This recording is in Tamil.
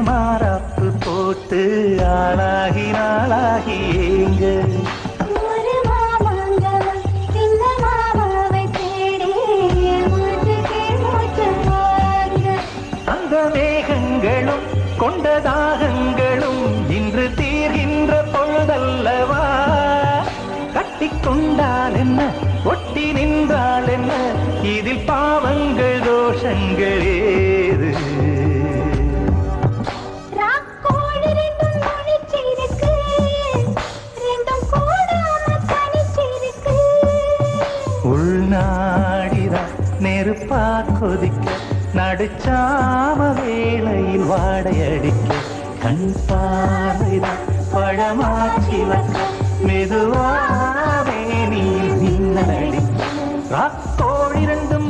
மாறாப்பு போட்டு ஆளாகி நாளாகி ஏங்க அந்த மேகங்களும் கொண்ட தாகங்களும் இன்று தீர்கின்ற பொழுதல்லவா கட்டிக்கொண்டால் என்ன ஒட்டி நின்றால் என்ன இதில் பாவங்கள் தோஷங்கள் ஏது உள்நாடிதான் நெருப்பா கொதிக்க நடுச்சாம வேளையில் வாடையடிக்க கண் பார்வைதான் பழமாச்சி வக்க மெதுவாவே நீ மின்னடிக்க ராக்கோழி ரெண்டும்